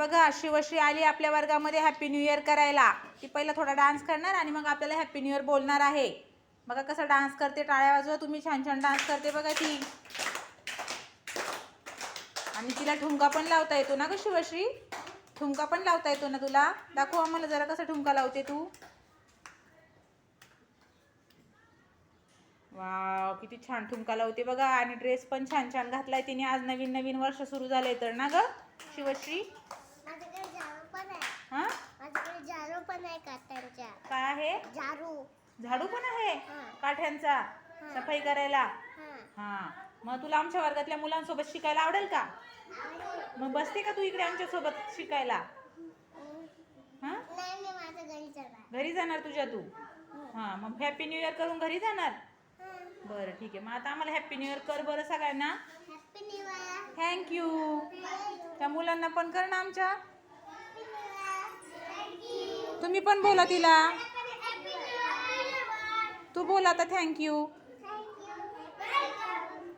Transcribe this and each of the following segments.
बघा शिवश्री आली आपल्या वर्गामध्ये हॅपी न्यू इयर करायला. ती पहिला थोडा डान्स करणार आणि मग आपल्याला हॅपी न्यू इयर बोलणार आहे. बघा कसं डान्स करते, टाळ्या वाजवा तुम्ही. छान छान डान्स करते बघा ती. आणि तिला ठुमका पण लावता येतो ना ग शिवश्री? ठुमका पण लावता येतो ना तुला? दाखव आम्हाला जरा कसं ठुमका लावते तू. वाव, किती छान ठुमका लावते बघा. आणि ड्रेस पण छान छान घातलाय तिने. आज नवीन नवीन वर्ष सुरू झालंय तर ना ग शिवश्री? हा, झाडू पण आहे काट्यांच्या. काय आहे? झाडू पण आहे काठ्यांचा सफाई करायला. हा, मग तुला आमच्या वर्गातल्या मुलांसोबत शिकायला आवडेल का? मग बसते का तू इकडे आमच्या सोबत शिकायला? हा, घरी जाणार तुझ्या तू? हा, मग हॅपी न्यू इयर करून घरी जाणार? बरं ठीक आहे. मग आता आम्हाला हॅपी न्यू इयर कर बरं सगळ्यांना. थँक्यू. त्या मुलांना पण कर ना आमच्या. तुम्ही पण बोला तिला. तू बोल आता थँक्यू.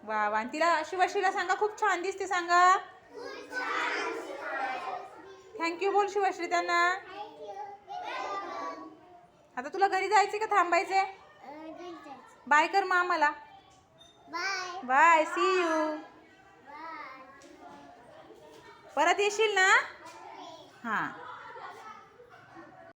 वा वा. आणि तिला शिवश्रीला सांगा खूप छान दिसते सांगा. थँक्यू बोल शिवश्री त्यांना. आता तुला घरी जायचे का थांबायचे? बाय कर मग आम्हाला. Bye, see you. परत येशील ना? हां.